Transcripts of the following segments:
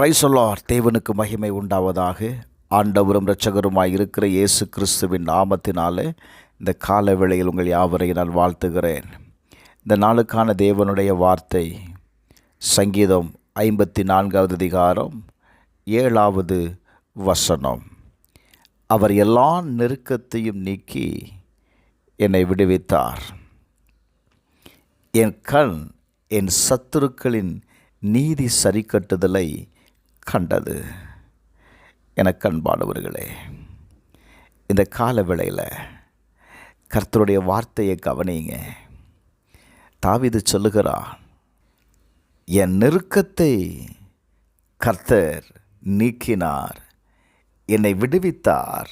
Praise the Lord. தேவனுக்கு மகிமை உண்டாவதாக. ஆண்டவரும் இரட்சகருமாய் இருக்கிற இயேசு கிறிஸ்துவின் நாமத்தினாலே இந்த கால வேளையில் உங்கள் யாவரையும் நான் வாழ்த்துகிறேன். இந்த நாளுக்கான தேவனுடைய வார்த்தை சங்கீதம் 54வது அதிகாரம் 7வது வசனம். அவர் எல்லா நெருக்கத்தையும் நீக்கி என்னை விடுவித்தார். என் கண் என் சத்துருக்களின் நீதி சரிக்கட்டுதலை கண்டது. எனக்கு அன்பானவர்களே, இந்த கால வேளையில் கர்த்தருடைய வார்த்தையை கவனிங்க. தாவீது சொல்லுகிறார், என் நெருக்கத்தை கர்த்தர் நீக்கினார், என்னை விடுவித்தார்,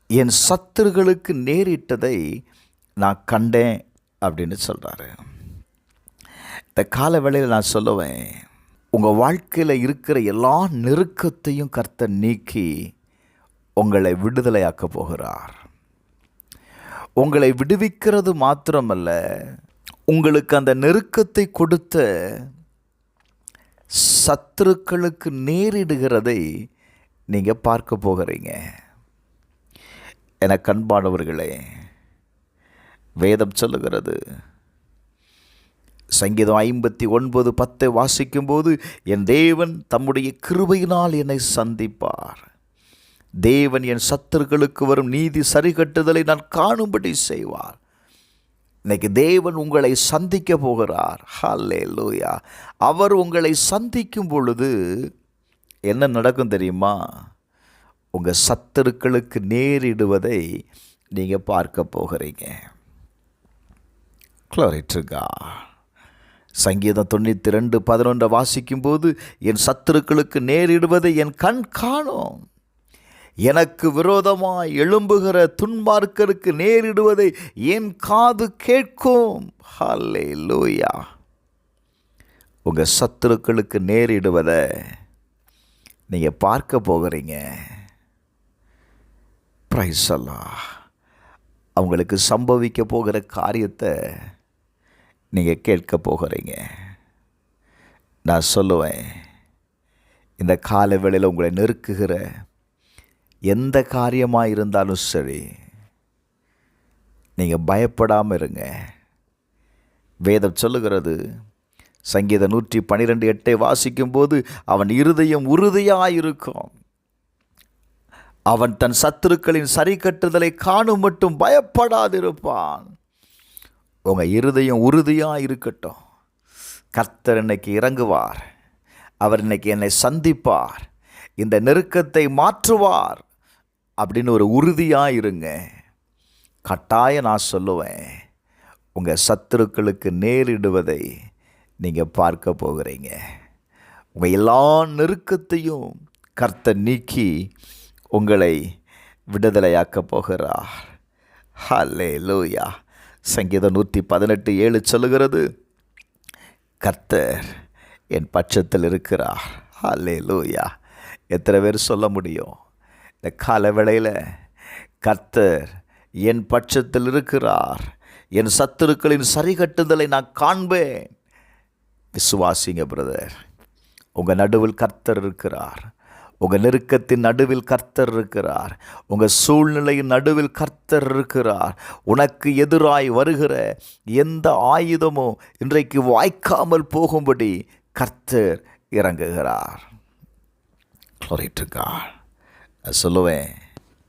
என் சத்துருக்களுக்கு நேரிட்டதை நான் கண்டேன் அப்படின்னு சொல்கிறாரு. இந்த கால வேளையில் நான் சொல்லுவேன், உங்கள் வாழ்க்கையில் இருக்கிற எல்லா நெருக்கத்தையும் கர்த்தர் நீக்கி உங்களை விடுதலையாக்க போகிறார். உங்களை விடுவிக்கிறது மாத்திரமல்ல, உங்களுக்கு அந்த நெருக்கத்தை கொடுத்த சத்துருக்களுக்கு நேரிடுகிறதை நீங்கள் பார்க்க போகிறீங்க. எனக்கு அன்பானவர்களே, வேதம் சொல்லுகிறது, சங்கீதம் 59:10 வாசிக்கும்போது, என் தேவன் தம்முடைய கிருபையினால் என்னை சந்திப்பார், தேவன் என் சத்துருக்களுக்கு வரும் நீதி சரிகட்டுதலை நான் காணும்படி செய்வார். இன்னைக்கு தேவன் உங்களை சந்திக்க போகிறார். ஹல்லேலூயா. அவர் உங்களை சந்திக்கும் பொழுது என்ன நடக்கும் தெரியுமா? உங்கள் சத்துருக்களுக்கு நேரிடுவதை நீங்கள் பார்க்க போகிறீங்க. Glory to God. சங்கீதம் 92:11 வாசிக்கும்போது, என் சத்துருக்களுக்கு நேரிடுவதை என் கண் காணும், எனக்கு விரோதமாய் எழும்புகிற துன்மார்க்கருக்கு நேரிடுவதை என் காது கேட்கும். ஹல்லேலூயா. உங்கள் சத்துருக்களுக்கு நேரிடுவதை நீங்கள் பார்க்க போகிறீங்க. Praise the Lord. அவங்களுக்கு சம்பவிக்க போகிற காரியத்தை நீங்கள் கேட்க போகிறீங்க. நான் சொல்லுவேன், இந்த கால வேளையில் உங்களை நெருக்குகிற எந்த காரியமாக இருந்தாலும் சரி, நீங்கள் பயப்படாமல் இருங்க. வேதம் சொல்லுகிறது, சங்கீதம் 112:8 வாசிக்கும்போது, அவன் இருதயம் உறுதியாயிருக்கும், அவன் தன் சத்துருக்களின் சரிக்கட்டுதலை காணும் மட்டும் பயப்படாதிருப்பான். உங்கள் இருதயம் உறுதியாக இருக்கட்டும். கர்த்தர் இன்னைக்கு இறங்குவார், அவர் இன்னைக்கு என்னை சந்திப்பார், இந்த நெருக்கத்தை மாற்றுவார் அப்படின்னு ஒரு உறுதியாக இருங்க. கட்டாயம் நான் சொல்லுவேன், உங்கள் சத்துருக்களுக்கு நேரிடுவதை நீங்கள் பார்க்க போகிறீங்க. உங்கள் எல்லா நெருக்கத்தையும் கர்த்தர் நீக்கி உங்களை விடுதலையாக்க போகிறார். ஹல்லேலூயா. சங்கீதம் 118:7 சொல்லுகிறது, கர்த்தர் என் பட்சத்தில் இருக்கிறார். ஹல்லேலூயா. எத்தனை பேர் சொல்ல முடியும்? இந்த கால வேளையில் கர்த்தர் என் பட்சத்தில் இருக்கிறார், என் சத்துருக்களின் சரிகட்டுதலை நான் காண்பேன். விசுவாசிங்க பிரதர். உங்கள் நடுவில் கர்த்தர் இருக்கிறார். உங்கள் நெருக்கத்தின் நடுவில் கர்த்தர் இருக்கிறார். உங்கள் சூழ்நிலையின் நடுவில் கர்த்தர் இருக்கிறார். உனக்கு எதிராய் வருகிற எந்த ஆயுதமும் இன்றைக்கு வாய்க்காமல் போகும்படி கர்த்தர் இறங்குகிறார். Glory to God. நான் சொல்லுவேன்,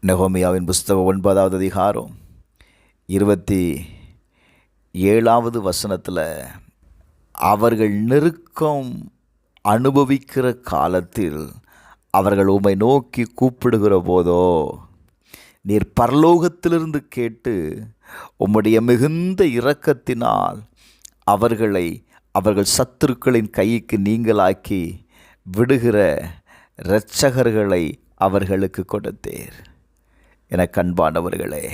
நெகோமியாவின் புஸ்தகம் 9வது அதிகாரம் 27வது வசனத்தில், அவர்கள் நெருக்கம் அனுபவிக்கிற காலத்தில் அவர்கள் உம்மை நோக்கி கூப்பிடுகிற போதோ, நீர் பரலோகத்திலிருந்து கேட்டு உம்முடைய மிகுந்த இரக்கத்தினால் அவர்களை அவர்கள் சத்துருக்களின் கைக்கு நீங்களாக்கி விடுகிற இரட்சகர்களை அவர்களுக்கு கொடுத்தீர். எனக்கு அன்பானவர்களே,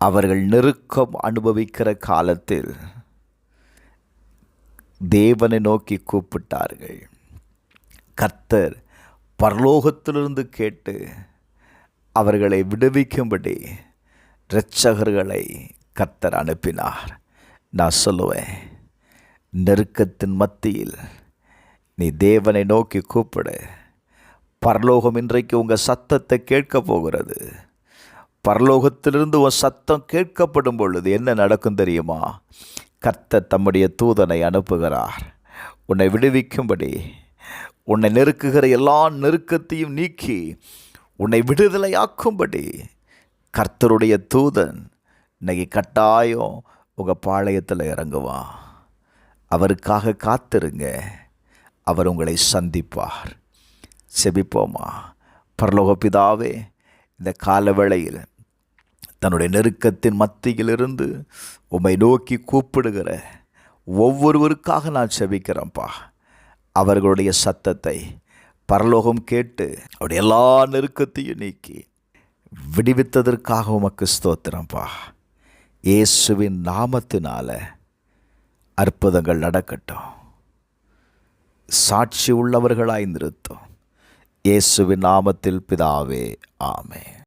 அவர்கள் நெருக்கம் அனுபவிக்கிற காலத்தில் தேவனை நோக்கி கூப்பிட்டார்கள். கர்த்தர் பரலோகத்திலிருந்து கேட்டு அவர்களை விடுவிக்கும்படி இரட்சகர்களை கர்த்தர் அனுப்பினார். நான் சொல்லுவேன், நெருக்கத்தின் மத்தியில் நீ தேவனை நோக்கி கூப்பிடு. பரலோகம் இன்றைக்கு உங்கள் சத்தத்தை கேட்க போகிறது. பரலோகத்திலிருந்து உன் சத்தம் கேட்கப்படும் பொழுது என்ன நடக்கும் தெரியுமா? கர்த்தர் தம்முடைய தூதனை அனுப்புகிறார் உன்னை விடுவிக்கும்படி. உன்னை நெருக்குகிற எல்லா நெருக்கத்தையும் நீக்கி உன்னை விடுதலையாக்கும்படி கர்த்தருடைய தூதன் இன்னைக்கு கட்டாயம் உங்கள் பாளையத்தில் இறங்குவான். அவருக்காக காத்திருங்க, அவர் உங்களை சந்திப்பார். செபிப்போமா. பரலோக பிதாவே, இந்த காலவேளையில் தன்னுடைய நெருக்கத்தின் மத்தியிலிருந்து உம்மை நோக்கி கூப்பிடுகிற ஒவ்வொருவருக்காக நான் செபிக்கிறேன்ப்பா. அவர்களுடைய சத்தத்தை பரலோகம் கேட்டு அவருடைய எல்லா நெருக்கத்தையும் நீக்கி விடுவித்ததற்காக உமக்கு ஸ்தோத்திரம்ப்பா. இயேசுவின் நாமத்தினால அற்புதங்கள் நடக்கட்டும். சாட்சி உள்ளவர்களாய் நிறுத்தும். இயேசுவின் நாமத்தில் பிதாவே, ஆமென்.